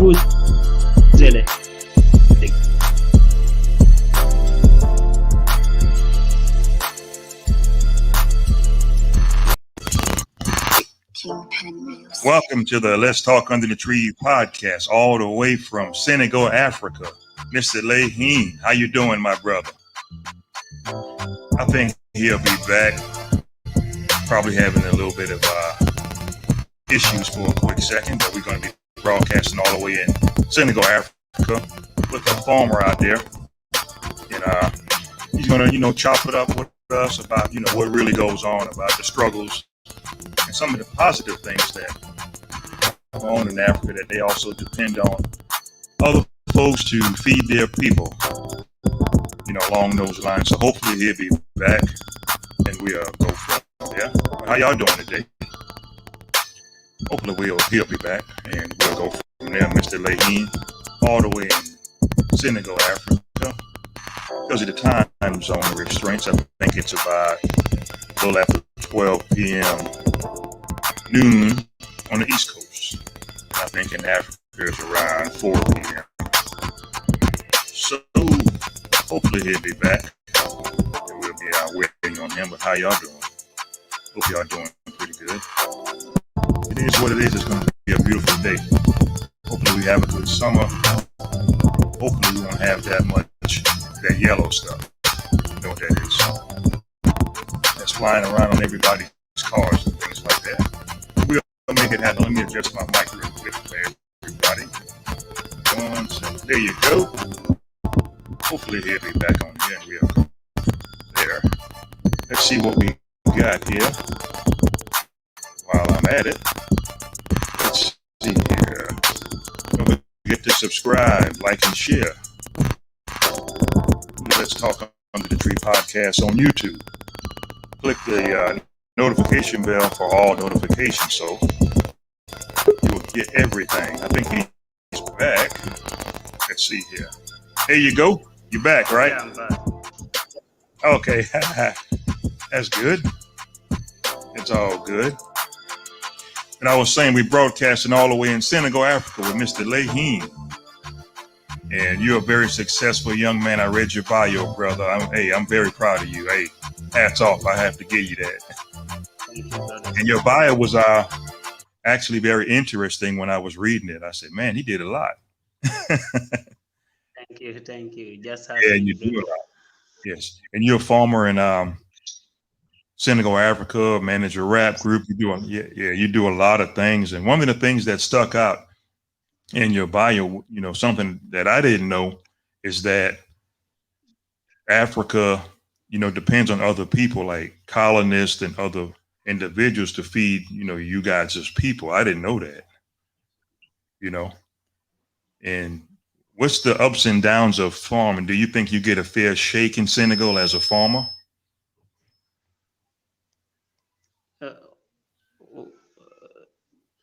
Zele. Welcome to the Let's Talk Under the Tree podcast, all the way from Senegal, Africa. Mr. Lahine, how you doing, my brother? I think he'll be back. Probably having a little bit of issues for a quick second, but we're going to be broadcasting all the way in Senegal, Africa, with a farmer out there, and he's going to, chop it up with us about, what really goes on, about the struggles and some of the positive things that go on in Africa, that they also depend on other folks to feed their people, along those lines. So hopefully he'll be back and we'll go from there. How y'all doing today? Hopefully he'll be back and we'll go from there, Mr. Lahine, all the way in Senegal, Africa. Because of the time zone restraints, I think it's about a little after 12 p.m. noon on the East Coast. I think in Africa it's around 4 p.m. So hopefully he'll be back and we'll be out waiting on him. But how y'all doing? Hope y'all doing pretty good. It is what it is. It's going to be a beautiful day. Hopefully we have a good summer. Hopefully we won't have that much that yellow stuff. You know what that is. That's flying around on everybody's cars and things like that. We'll make it happen. Let me adjust my mic real quick for everybody. 1 second. There you go. Hopefully he'll be back on here and we'll there. Let's see what we got here. While I'm at it, let's see here. Don't forget to subscribe, like, and share. Let's Talk Under the Tree podcast on YouTube. Click the notification bell for all notifications so you'll get everything. I think he's back. Let's see here. There you go. You're back, right? Yeah, I'm back. Okay. That's good. It's all good. And I was saying, we're broadcasting all the way in Senegal, Africa with Mr. Lahine. And you're a very successful young man. I read your bio, brother. I'm very proud of you. Hey, hats off. I have to give you that. Thank you, brother. And your bio was actually very interesting when I was reading it. I said, man, he did a lot. Thank you. Just Yeah, having you do a lot. Yes. And you're a farmer in Senegal, Africa, manage a rap group. You do a lot of things. And one of the things that stuck out in your bio, something that I didn't know is that Africa, depends on other people like colonists and other individuals to feed, you guys as people. I didn't know that, and what's the ups and downs of farming? Do you think you get a fair shake in Senegal as a farmer? uh,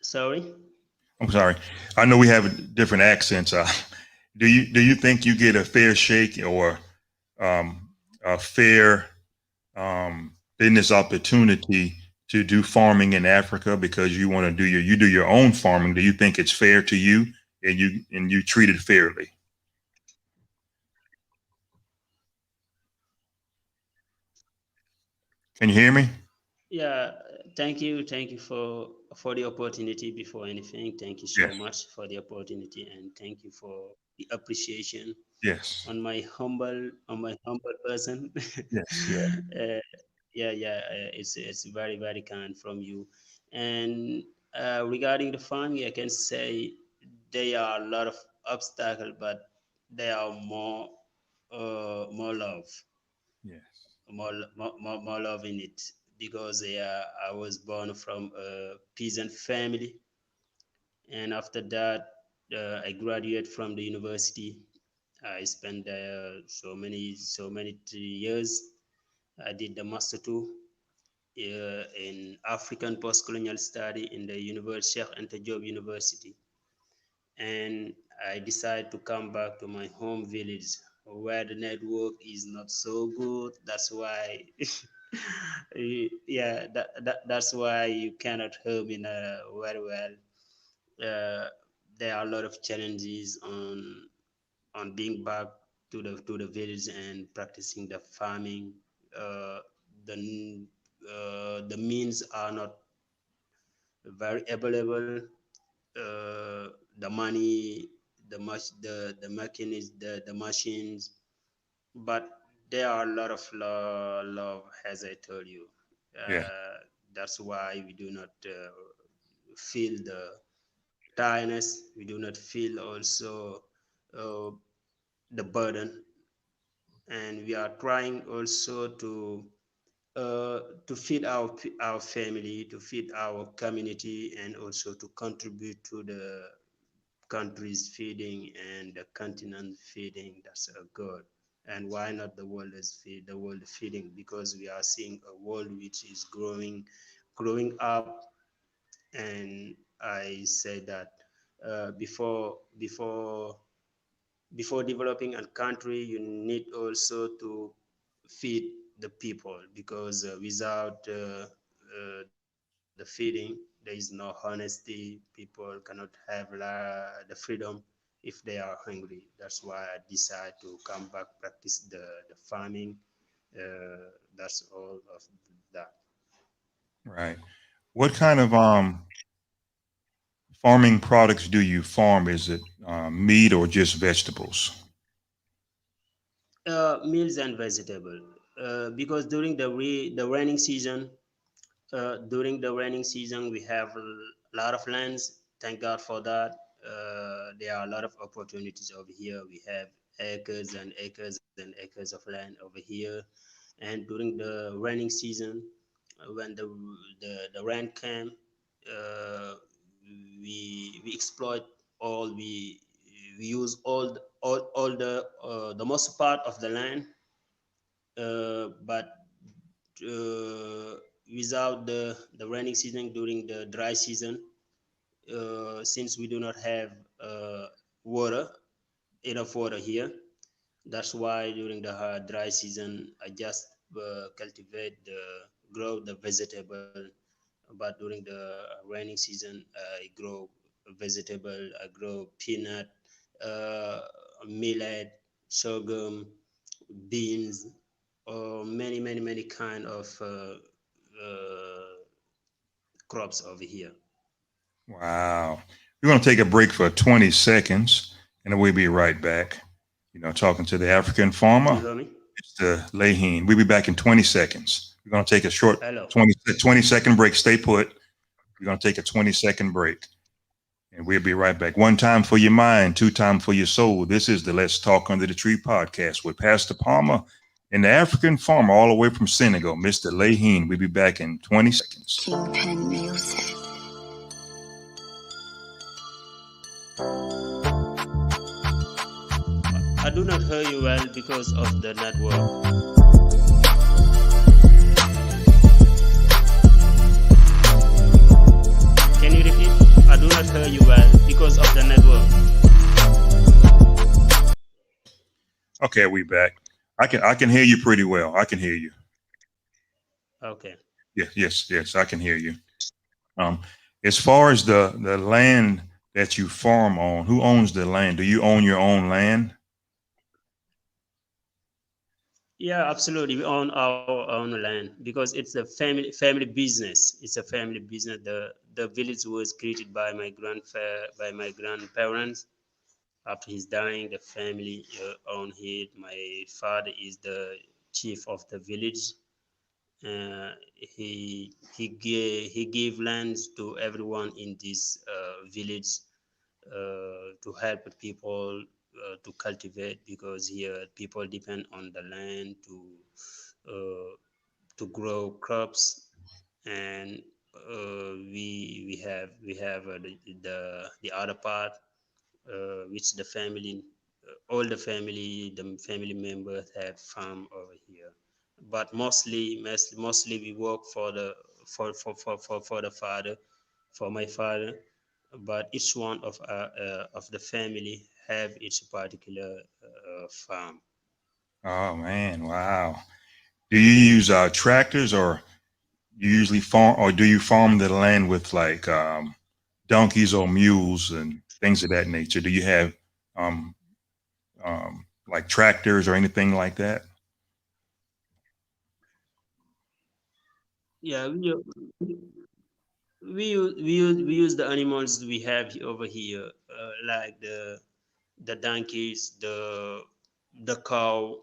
sorry. I'm sorry. I know we have different accents. Do you think you get a fair shake or a fair business opportunity to do farming in Africa because you want to do your own farming? Do you think it's fair to you and you treat it fairly? Can you hear me? Yeah, thank you. Thank you for the opportunity. Before anything, thank you so Yes. much for the opportunity, and thank you for the appreciation Yes. on my humble person. Yes. Yeah. uh, it's very very kind from you. And regarding the farming, I can say there are a lot of obstacles, but there are more love, Yes. more love in it, because I was born from a peasant family, and after that, I graduated from the university. I spent there so many 3 years. I did the master too in African post-colonial study in the University Cheikh Anta Diop University, and I decided to come back to my home village where the network is not so good. That's why, yeah, that's why you cannot hear me very well. Uh, there are a lot of challenges on being back to the village and practicing the farming. Uh, the means are not very available. The money, the mechanics, the machines, but there are a lot of love, as I told you. Yeah. That's why we do not feel the tiredness. We do not feel also uh, the burden, and we are trying also to feed our family, to feed our community, and also to contribute to the country's feeding and the continent feeding. That's a good. And why not the world feeding? Because we are seeing a world which is growing up. And I say that before developing a country, you need also to feed the people, because without the feeding, there is no honesty. People cannot have the freedom if they are hungry. That's why I decide to come back, practice the farming. That's all of that. Right. What kind of farming products do you farm? Is it meat or just vegetables? Meals and vegetable. Because the rainy season, we have a lot of lands. Thank God for that. There are a lot of opportunities over here. We have acres and acres and acres of land over here. And during the raining season, when the rain came, uh, we exploit all we use all the most part of the land, but uh, without the rainy season, during the dry season, since we do not have water, enough water here. That's why during the dry season, I just cultivate grow the vegetable. But during the rainy season, I grow vegetable. I grow peanut, uh, millet, sorghum, beans, or many kind of crops over here. Wow. We're going to take a break for 20 seconds and then we'll be right back. Talking to the African farmer, You hear me? Mr. Lahine. We'll be back in 20 seconds. We're going to take a short Hello. 20-second break. Stay put. We're going to take a 20-second break and we'll be right back. One time for your mind, two time for your soul. This is the Let's Talk Under the Tree podcast with Pastor Palmer and the African farmer all the way from Senegal, Mr. Lahine. We'll be back in 20 seconds. Kingpin Music. I do not hear you well because of the network. Can you repeat? I do not hear you well because of the network. Okay, we back. I can hear you pretty well. I can hear you. Okay. Yes, I can hear you. Um, as far as the land that you farm on, who owns the land? Do you own your own land? Yeah, absolutely. We own our own land because it's a family business. It's a family business. The village was created by my grandparents. After his dying, the family owned it. My father is the chief of the village. He gave lands to everyone in this village to help people to cultivate, because here people depend on the land uh, to grow crops. And we have the other part, which the family members have farm over here. But mostly we work for the father, for my father. But each one of the family have its particular farm. Oh man, wow. Do you use tractors, or you usually farm, or do you farm the land with like donkeys or mules? And things of that nature? Do you have um, like tractors or anything like that? Yeah, we use the animals we have over here, like the donkeys, the cow,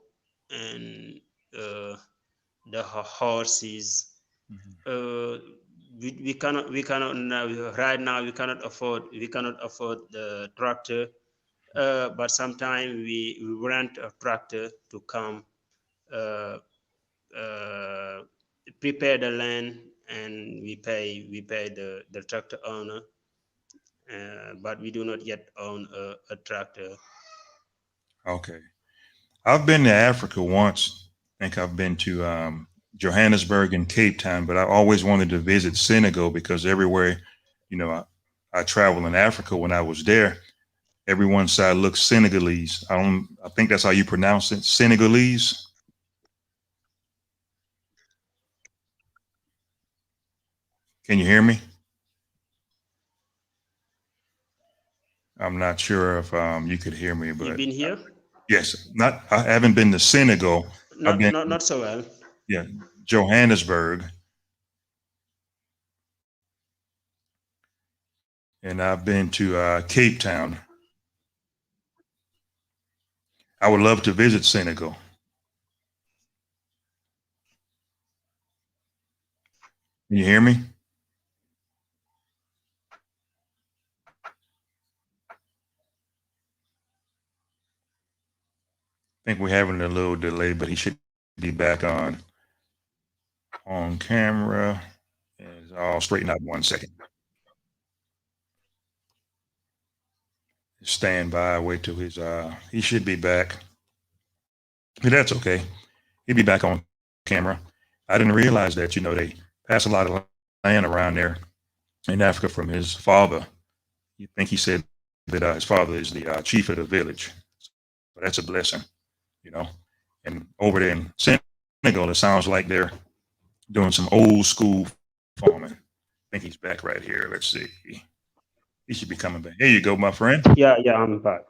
and uh, the horses. Uh, we cannot now, right now we cannot afford the tractor. But sometimes we rent a tractor to come uh, uh, prepare the land, and we pay the tractor owner, but we do not yet own a tractor. Okay. I've been to Africa once. I think I've been to Johannesburg and Cape Town, but I always wanted to visit Senegal because everywhere, you know, I traveled in Africa when I was there. Every side looks Senegalese. I think that's how you pronounce it, Senegalese. Can you hear me? I'm not sure if you could hear me, You've but been here? yes, not. I haven't been to Senegal. I've Not been, not not so well. yeah, Johannesburg, and I've been to Cape Town. I would love to visit Senegal. Can you hear me? I think we're having a little delay, but he should be back on camera. And I'll straighten out 1 second. Stand by, wait till he should be back. But that's okay. He'll be back on camera. I didn't realize that, they pass a lot of land around there in Africa from his father. You think he said that his father is the chief of the village. So that's a blessing, you know. And over there in Senegal, it sounds like they're doing some old school farming. I think he's back right here. Let's see. He should be coming back. Here you go, my friend. Yeah, I'm back.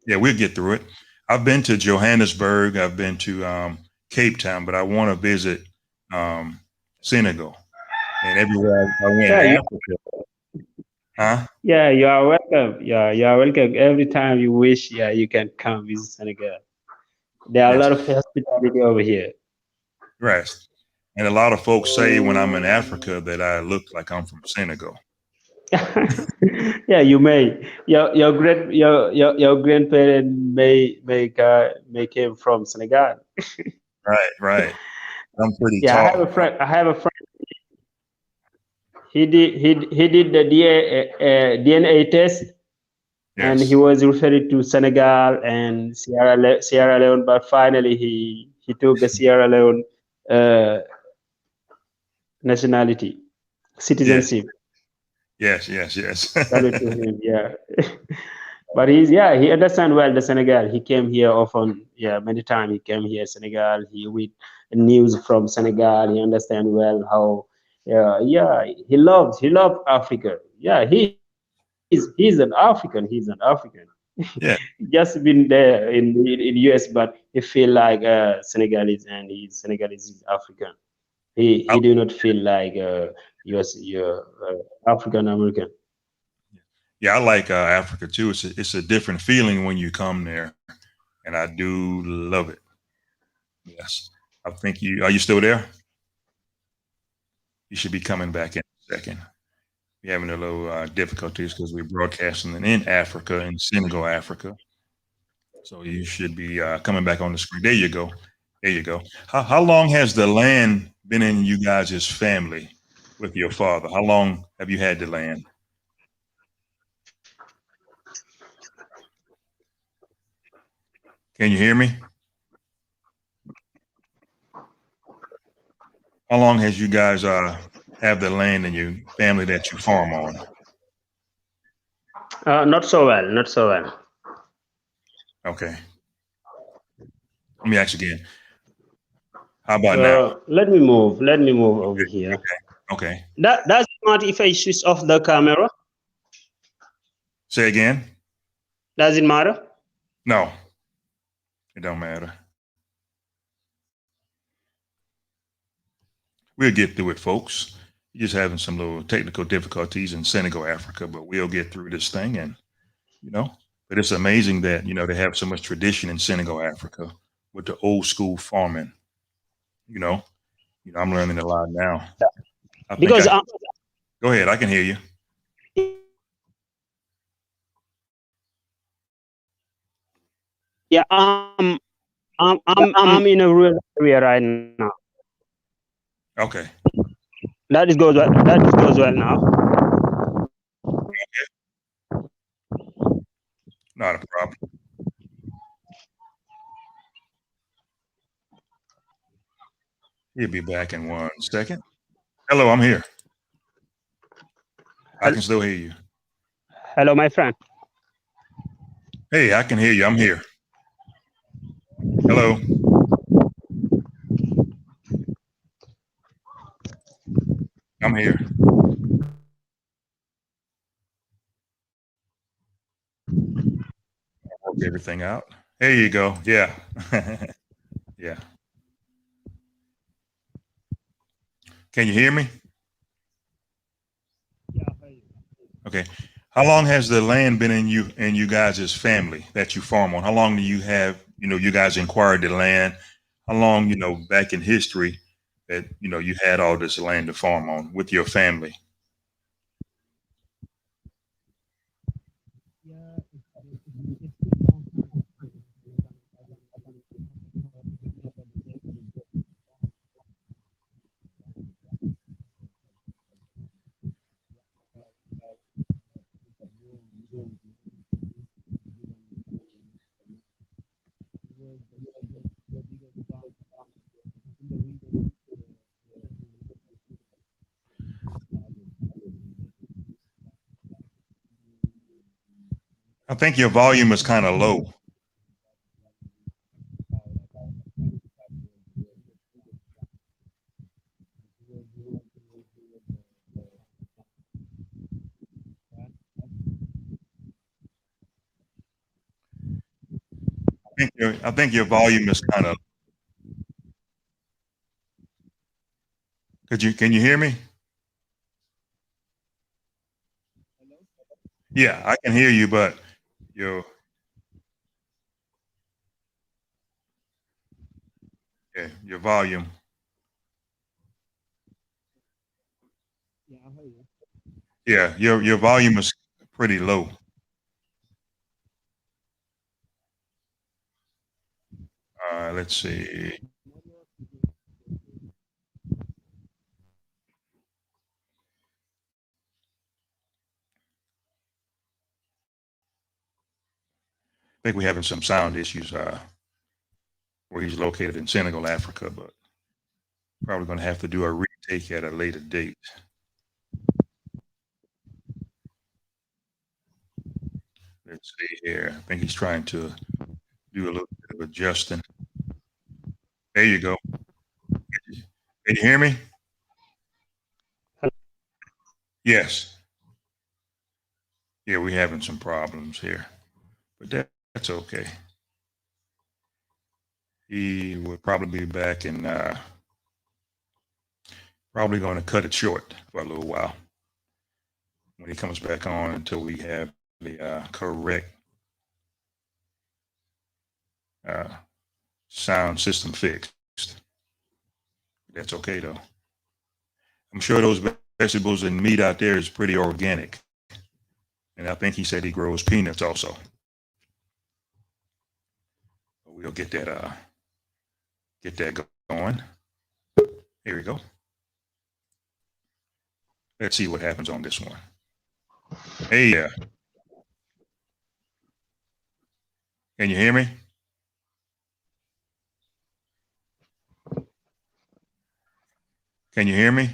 Yeah, we'll get through it. I've been to Johannesburg. I've been to Cape Town, but I want to visit um, Senegal. And everywhere I went Yeah, in you, Africa, huh? yeah, you are welcome. Yeah, you are welcome. Every time you wish, yeah, you can come visit Senegal. There are a lot Yes, of hospitality over here. right. And a lot of folks say when I'm in Africa that I look like I'm from Senegal. Yeah, you may. Your grandparent may came from Senegal. Right, right. I'm pretty Yeah, I have tall. a friend. I have a friend. He did the DNA test, and he Yes, was referred to Senegal and Sierra Leone, but finally he took the Sierra Leone uh, nationality, yes, citizenship. yes, yes, yes. Salute to him. Yeah. But he understand well the Senegal. He came here often. Yeah, many times he came here Senegal. He read news from Senegal. He understand well how. Yeah. He loved Africa. Yeah, he's an African. He's an African. Yeah. Just been there in US, but he feel like Senegalese, and he's Senegalese is African. He I, do not feel like US African American. yeah, I like Africa too. It's a different feeling when you come there, and I do love it. Yes, I think you are you still there? You should be coming back in a second. We're having a little difficulties because we're broadcasting in Africa, in Senegal, Africa. So you should be coming back on the screen. There you go. There you go. How long has the land been in you guys' family with your father? How long have you had the land? Can you hear me? How long has you guys have the land in your family that you farm on? Not so well. Not so well. Okay. Let me ask again. How about now? Let me move. Let me move over here. Okay. That does not if I switch off the camera. Say again? Does it matter? No, it don't matter. We'll get through it, folks. You're just having some little technical difficulties in Senegal, Africa, but we'll get through this thing. And, you know, but it's amazing that, you know, they have so much tradition in Senegal, Africa with the old school farming. You know, I'm learning a lot now. I think Because go ahead. I can hear you. yeah, I'm in a rural area right now. Okay. That goes well. That goes well now. Not a problem. He'll be back in 1 second. Hello, I'm here. I can still hear you. Hello, my friend. Hey, I can hear you. I'm here. Hello. I'm here. I'll work everything out. There you go. Yeah. Yeah. Can you hear me? Okay. How long has the land been in you guys' family that you farm on? How long do you have, you guys acquired the land? How long, back in history that, you had all this land to farm on with your family? I think your volume is kind of low. I think your volume is kind of. Can you hear me? Yeah, I can hear you, but your your volume. Yeah, your volume is pretty low. Let's see. I think we're having some sound issues where he's located in Senegal, Africa, but probably going to have to do a retake at a later date. Let's see here. I think he's trying to do a little bit of adjusting. There you go. Can you hear me? Yes. Yeah, we're having some problems here, but that's okay. He will probably be back and probably going to cut it short for a little while when he comes back on until we have the correct sound system fixed. That's okay though. I'm sure those vegetables and meat out there is pretty organic. And I think he said he grows peanuts also. We'll get that going. Here we go. Let's see what happens on this one. Hey, can you hear me? Can you hear me?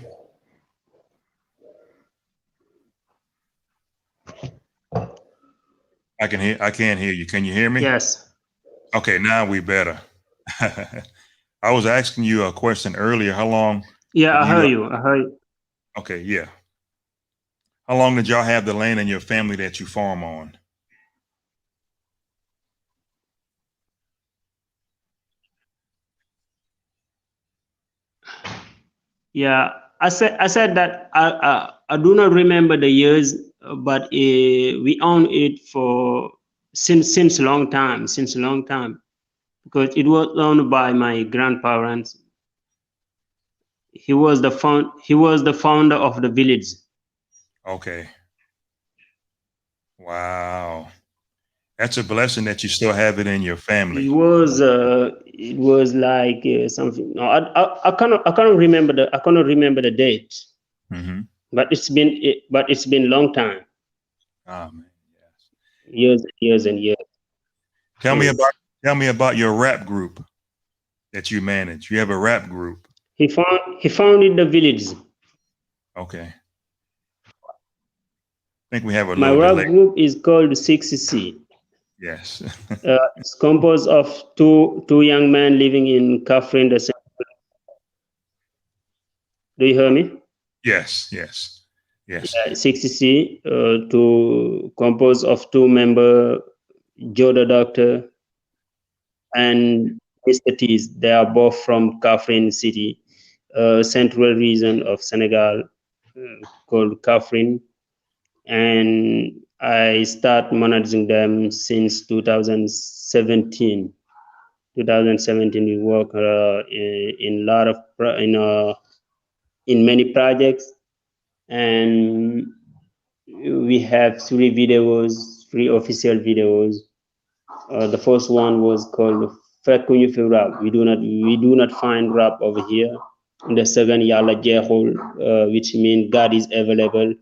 I can't hear you. Can you hear me? Yes. Okay, now we better. I was asking you a question earlier. How long? Yeah, I heard you. Okay, yeah. How long did y'all have the land in your family that you farm on? Yeah, I said that I do not remember the years, but we own it for since a long time, because it was owned by my grandparents. He was the founder of the village. Okay. Wow. That's a blessing that you still have it in your family. It was like something. No, I cannot remember the date, Mm-hmm. but it's been long time, Oh man, yes. years and years. Tell me about Yes. tell me about your rap group that you manage. You have a rap group. He founded the village. Okay. I think we have a My little delay. rap group is called 6C. Yes. It's composed of two young men living in Kafrin. Do you hear me? Yes, yes, yes. Yeah, 6C, to composed of two member, Joe the Doctor and Mr. Tees. They are both from Kafrin city, central region of Senegal, called Kafrin. And I start managing them since 2017. 2017, we work in lot of in many projects, and we have three official videos. The first one was called Fekuñu fi Rap. We do not find rap over here. And the second, Yalla Jehul, which means God is available,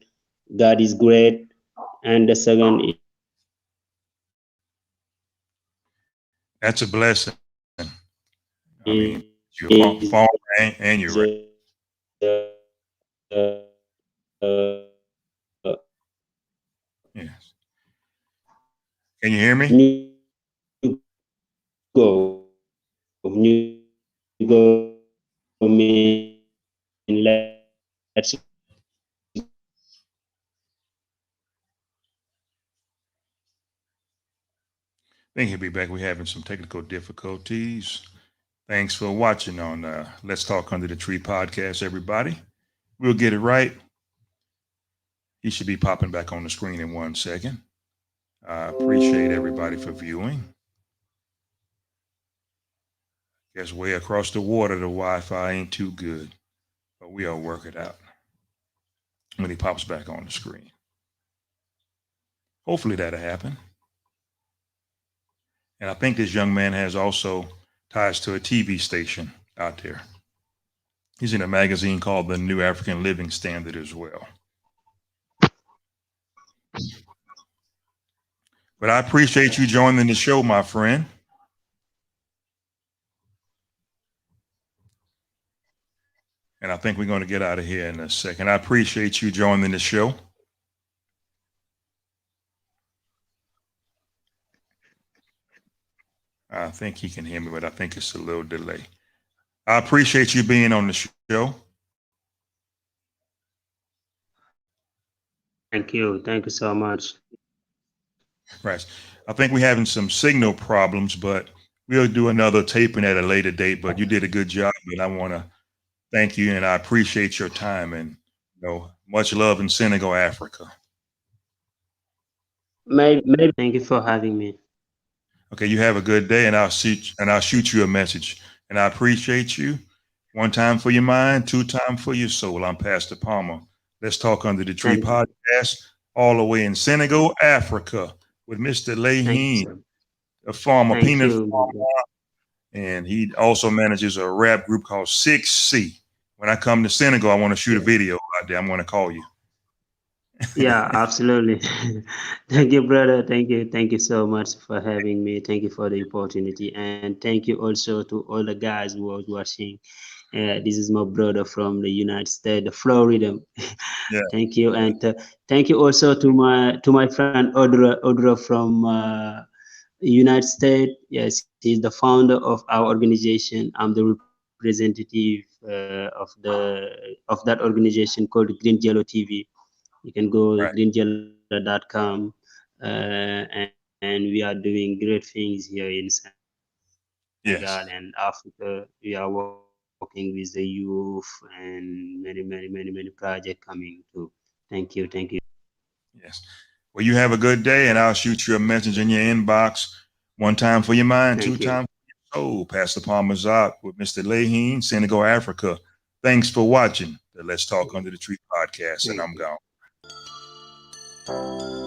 God is great. And the second That's a blessing. I mean, you're is farmer and you're rap. Yes. Can you hear me? new new go mean let's I think he'll be back. We're having some technical difficulties. Thanks for watching on Let's Talk Under the Tree podcast, everybody. We'll get it right. He should be popping back on the screen in 1 second. I appreciate everybody for viewing. Guess way across the water, the Wi-Fi ain't too good, but we'll work it out when he pops back on the screen. Hopefully that'll happen. And I think this young man has also ties to a TV station out there. He's in a magazine called The New African Living Standard as well. But I appreciate you joining the show, my friend. And I think we're going to get out of here in a second. I appreciate you joining the show. I think he can hear me, but I think it's a little delay. I appreciate you being on the show. Thank you so much. Right. I think we're having some signal problems, but we'll do another taping at a later date. But you did a good job, and I want to thank you, and I appreciate your time, and much love in Senegal, Africa. Maybe thank you for having me. Okay, you have a good day, and I'll shoot you a message. And I appreciate you. 1 time for your mind, 2 time for your soul. I'm Pastor Palmer. Let's Talk Under the Tree podcast, all the way in Senegal, Africa, with Mr. Lahine, a farmer, peanut farmer, and he also manages a rap group called 6C. When I come to Senegal, I want to shoot a video out there. I'm going to call you. Yeah, absolutely. Thank you, brother. Thank you so much for having me. Thank you for the opportunity, and thank you also to all the guys who are watching. This is my brother from the United States, Florida. Yeah. Thank you, and thank you also to my friend Audra from United States. Yes, he's the founder of our organization. I'm the representative of that organization called Green Yellow TV. You can go Right. greenjella.com, and we are doing great things here in Senegal and Africa. We Yes. are working with the youth and many projects coming too. Thank you, thank you. Yes. Well, you have a good day, and I'll shoot you a message in your inbox. One time for your mind, Thank two you. times for your soul. Pastor Palmer's out with Mr. Lahine, Senegal Africa. Thanks for watching the Let's Talk Under the Tree podcast, and Thank I'm you. gone.